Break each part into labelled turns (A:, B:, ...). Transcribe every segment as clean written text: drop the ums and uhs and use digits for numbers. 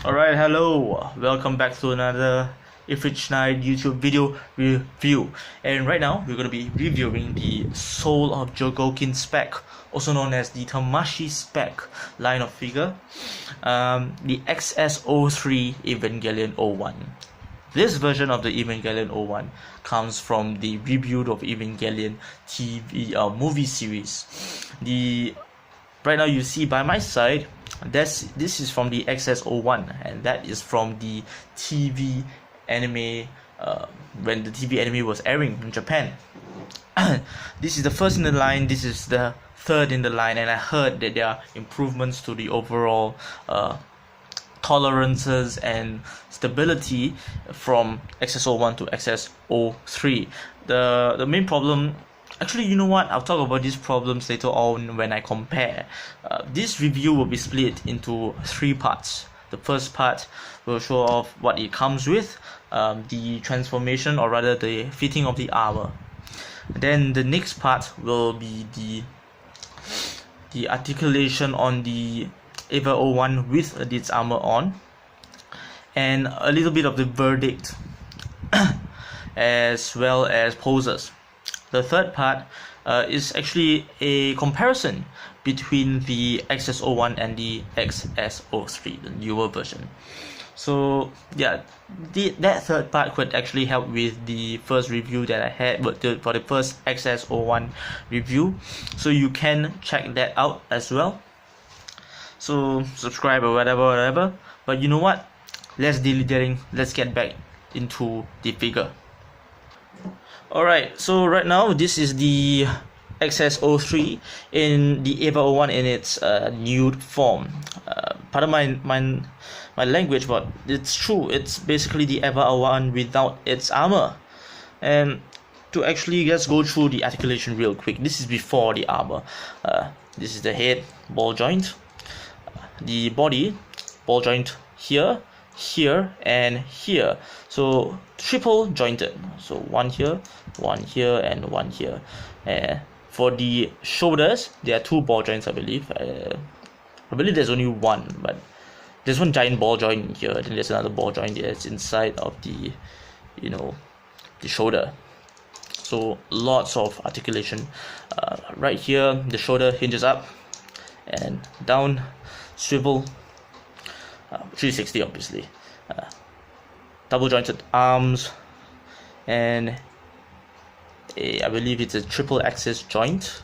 A: Alright, hello, welcome back to another Evangelion YouTube video review. And right now, we're going to be reviewing the Soul of Chogokin Spec, also known as the Tamashi Spec line of figure, the XS-03 Evangelion 01. This version of the Evangelion 01 comes from the rebuild of Evangelion TV movie series. Right now you see by my side, this is from the XS-01, and that is from the TV anime, when the TV anime was airing in Japan. This is the first in the line, this is the third in the line, and I heard that there are improvements to the overall tolerances and stability from XS-01 to XS-03. The main problem, actually, you know what, I'll talk about these problems later on when I compare. This review will be split into three parts. The first part will show off what it comes with, the transformation, or rather the fitting of the armor. Then the next part will be the articulation on the Eva 01 with its armor on, and a little bit of the verdict as well as poses. The third part is actually a comparison between the XS-01 and the XS-03, the newer version. So yeah, that third part could actually help with the first review that I had, but for the first XS-01 review, so you can check that out as well. So subscribe or whatever. But you know what? Let's get back into the figure. Alright, so right now this is the XS-03 in the Eva 01 in its nude form. Pardon my language, but it's true. It's basically the Eva 01 without its armor. And to actually just go through the articulation real quick, this is before the armor. This is the head, ball joint. The body, ball joint here, and here, so triple jointed, so one here, and one here. For the shoulders, there are two ball joints, I believe. I believe there's only one, but there's one giant ball joint here, then there's another ball joint that's inside of the shoulder. So lots of articulation. Right here, the shoulder hinges up and down, swivel, 360 obviously, double jointed arms, and I believe it's a triple axis joint.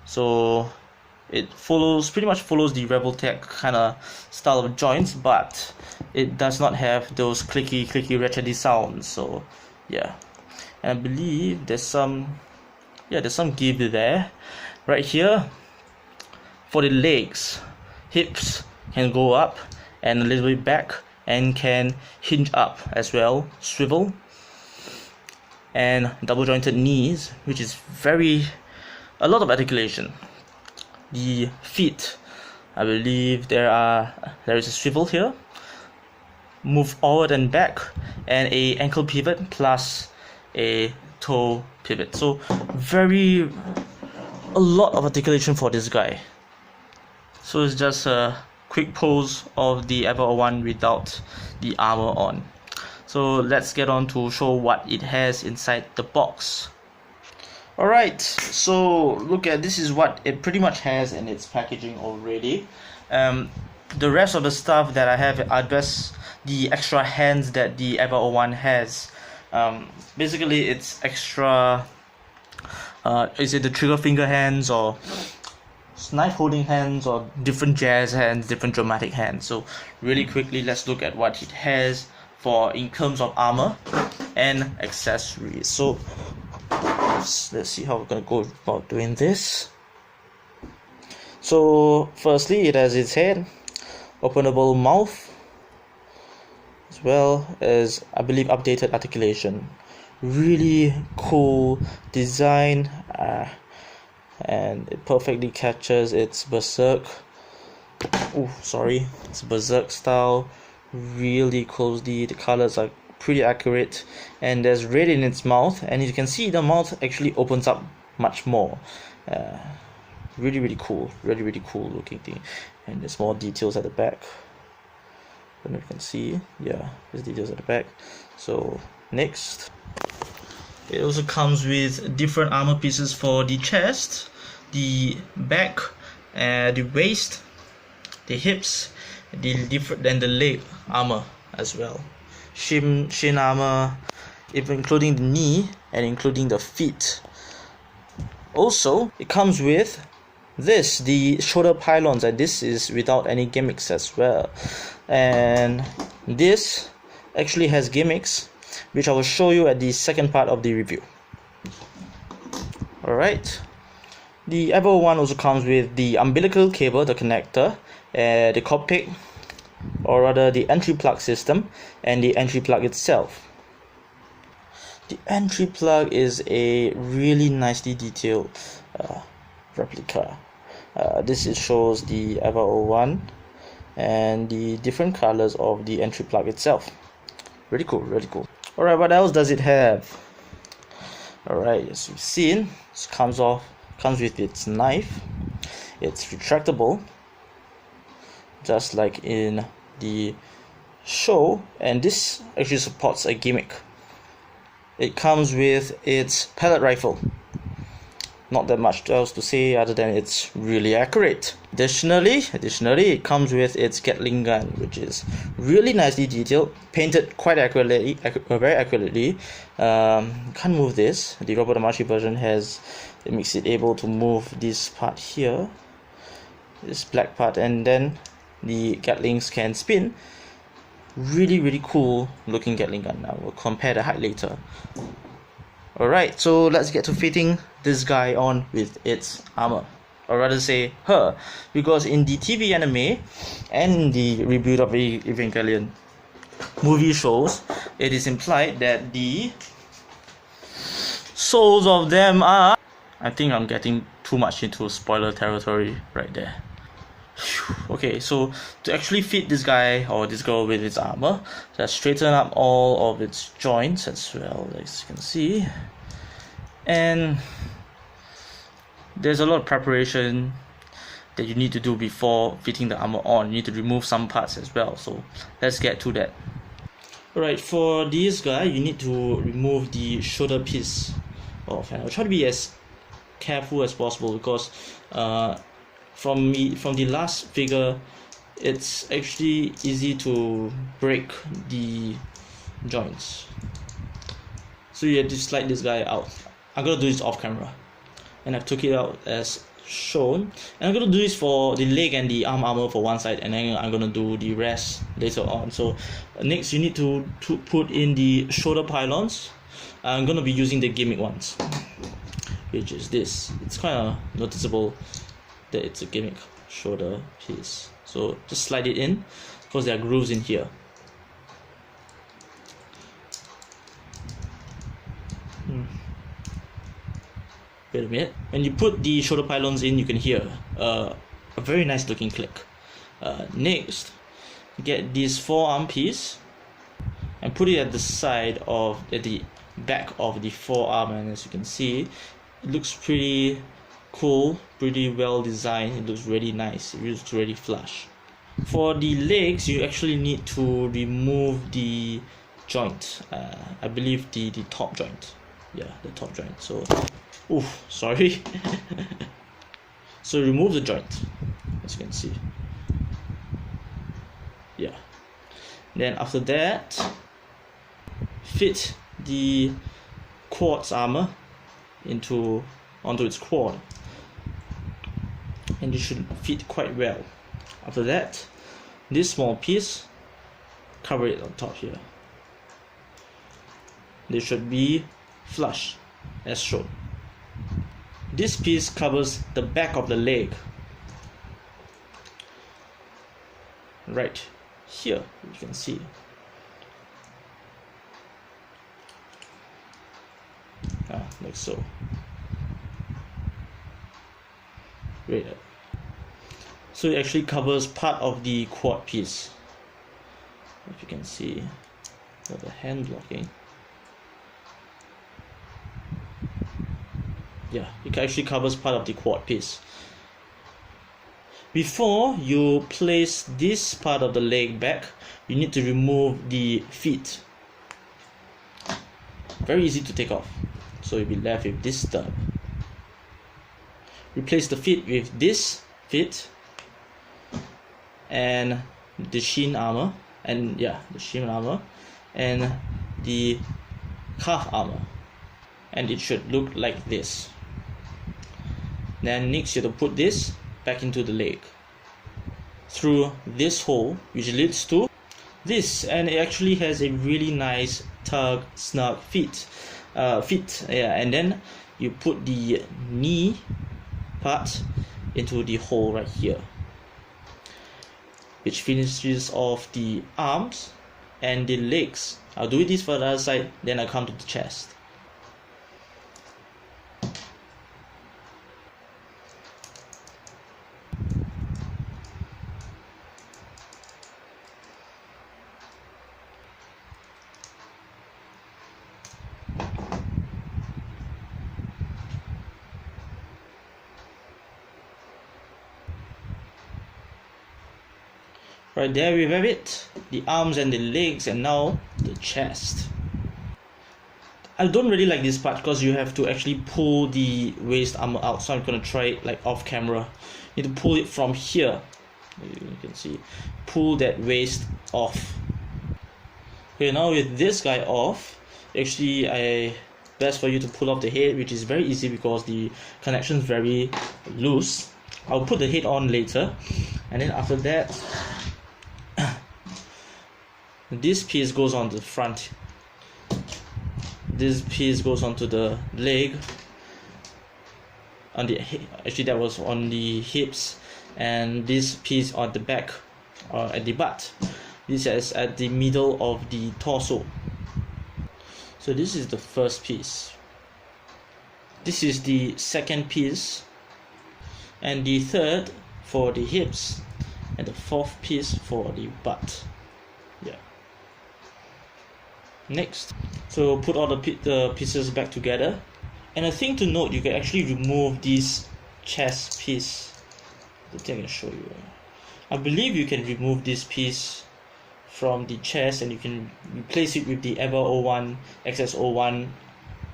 A: So it pretty much follows the Rebel Tech kind of style of joints, but it does not have those clicky ratchety sounds. So yeah, and I believe there's some give there. Right here, for the legs, hips can go up and a little bit back, and can hinge up as well, swivel, and double jointed knees, which is a lot of articulation. The feet, I believe there is a swivel here, move forward and back, and a ankle pivot plus a toe pivot. So a lot of articulation for this guy. So it's just a quick pose of the Eva 01 without the armor on. So let's get on to show what it has inside the box. Alright, so look at this is what it pretty much has in its packaging already. The rest of the stuff that I have are just the extra hands that the Eva 01 has. Basically it's extra, is it the trigger finger hands, or knife holding hands, or different jazz hands, different dramatic hands. So really quickly, let's look at what it has in terms of armor and accessories. So let's see how we're gonna go about doing this. So firstly, it has its head, openable mouth, as well as, I believe, updated articulation. Really cool design, and it perfectly captures its berserk. It's berserk style really closely. The colors are pretty accurate, and there's red in its mouth, and you can see the mouth actually opens up much more. Really cool looking thing. And there's more details at the back. I don't know if you can see. Yeah, there's details at the back. So next, it also comes with different armor pieces for the chest, the back, the waist, the hips, the leg armor as well. Shin armor, even including the knee and including the feet. Also, it comes with the shoulder pylons, and this is without any gimmicks as well. And this actually has gimmicks, which I will show you at the second part of the review. Alright, the Evo1 also comes with the umbilical cable, the connector, the cockpit, or rather the entry plug system, and the entry plug itself. The entry plug is a really nicely detailed replica. This shows the Evo 01 and the different colors of the entry plug itself. Really cool, really cool. Alright, what else does it have? Alright, as you've seen, it comes with its knife. It's retractable, just like in the show, and this actually supports a gimmick. It comes with its pellet rifle. Not that much else to say other than it's really accurate. Additionally, it comes with its Gatling gun, which is really nicely detailed, painted quite accurately, very accurately. Can't move this. The Robert Amashi version makes it able to move this part here, this black part, and then the Gatlings can spin. Really cool looking Gatling gun. Now we'll compare the height later. Alright, so let's get to fitting this guy on with its armor, or rather say her, because in the TV anime and the reboot of Evangelion movie shows, it is implied that the souls of them are... I think I'm getting too much into spoiler territory right there. Okay, so to actually fit this guy or this girl with its armor, let's straighten up all of its joints as well, as you can see. And there's a lot of preparation that you need to do before fitting the armor on. You need to remove some parts as well, so let's get to that. Alright, for this guy, you need to remove the shoulder piece off, and I'll try to be as careful as possible because from the last figure, it's actually easy to break the joints. So you have to slide this guy out. I'm gonna do this off camera, and I've took it out as shown. And I'm gonna do this for the leg and the arm armor for one side, and then I'm gonna do the rest later on. So next, you need to put in the shoulder pylons. I'm gonna be using the gimmick ones, which is this. It's kind of noticeable that it's a gimmick shoulder piece. So just slide it in because there are grooves in here. Wait a minute. When you put the shoulder pylons in, you can hear a very nice looking click. Next, get this forearm piece and put it at the back of the forearm, and as you can see, it looks pretty cool, pretty well designed. It looks really nice. It looks really flush. For the legs, you actually need to remove the joint. I believe the top joint. Yeah, the top joint. So, oof, sorry. So remove the joint, as you can see. Yeah. Then after that, fit the quad's armor onto its quad, and it should fit quite well. After that, this small piece, cover it on top here. They should be flush as shown. This piece covers the back of the leg, right here, you can see. Like so. Right. So it actually covers part of the quad piece. If you can see the hand blocking. Yeah, it actually covers part of the quad piece. Before you place this part of the leg back, you need to remove the feet. Very easy to take off. So you'll be left with this stub. Replace the feet with this feet and the shin armor, and the shin armor and the calf armor, and it should look like this. Then next you have to put this back into the leg through this hole, which leads to this, and it actually has a really nice tug snug fit. And then you put the knee part into the hole right here, which finishes off the arms and the legs. I'll do this for the other side, then I come to the chest. Right there we have it, the arms and the legs, and now the chest. I don't really like this part because you have to actually pull the waist armor out, so I'm gonna try it like off camera. You need to pull it from here. You can see, pull that waist off. Okay, now with this guy off, actually best for you to pull off the head, which is very easy because the connection is very loose. I'll put the head on later, and then after that, this piece goes on the front, this piece goes onto the leg, on the actually that was on the hips, and this piece on the back or at the butt. This is at the middle of the torso. So this is the first piece, this is the second piece, and the third for the hips, and the fourth piece for the butt. Next, so put all the pieces back together. And a thing to note, you can actually remove this chest piece. I think I can show you. I believe you can remove this piece from the chest, and you can replace it with the Ever-01, XS-01,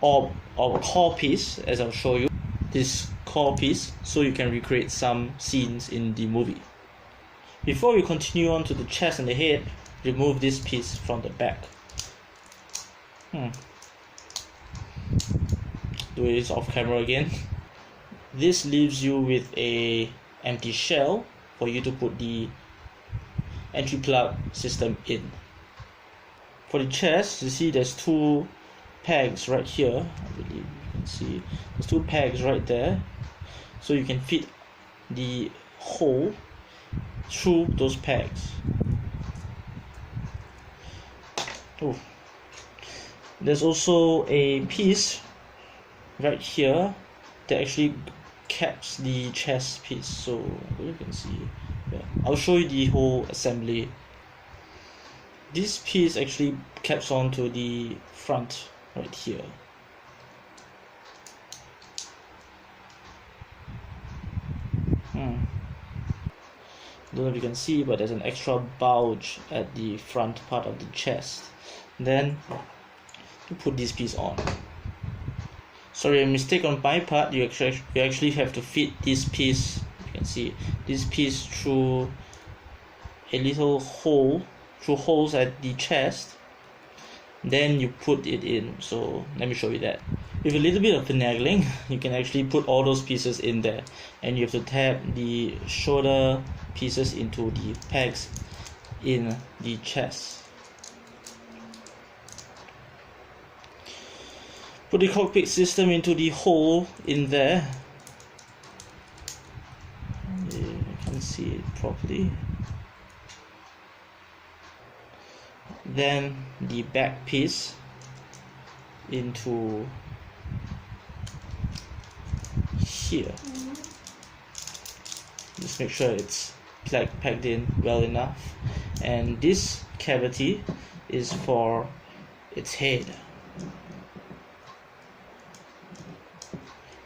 A: or a core piece, as I'll show you. This core piece, so you can recreate some scenes in the movie. Before we continue on to the chest and the head, remove this piece from the back. Do this off camera again. This leaves you with a empty shell for you to put the entry plug system in. For the chest, you see there's two pegs right here. I believe you can see there's two pegs right there, so you can fit the hole through those pegs. There's also a piece right here that actually caps the chest piece, so you can see. I'll show you the whole assembly. This piece actually caps onto the front right here. Don't know if you can see, but there's an extra bulge at the front part of the chest. Then you put this piece on. Sorry, a mistake on my part. You actually have to fit this piece. You can see this piece through a little hole, through holes at the chest. Then you put it in. So let me show you that. With a little bit of finagling, you can actually put all those pieces in there, and you have to tap the shoulder pieces into the pegs in the chest. Put the cockpit system into the hole in there. You can see it properly. Then the back piece into here. Just make sure it's pegged in well enough. And this cavity is for its head.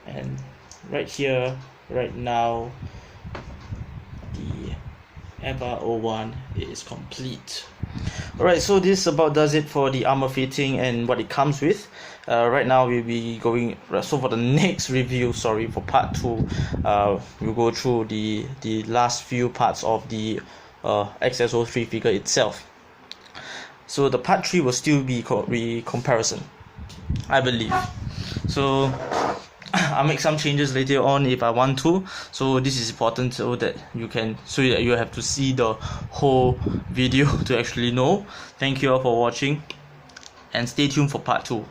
A: And right here, right now, EVA 01 is complete. Alright, so this about does it for the armor fitting and what it comes with. Right now we'll be going, so for the next review, sorry, for part 2, we'll go through the last few parts of the XS-03 figure itself. So the part 3 will still be comparison, I believe. So I'll make some changes later on if I want to. So this is important so that you have to see the whole video to actually know. Thank you all for watching and stay tuned for part 2.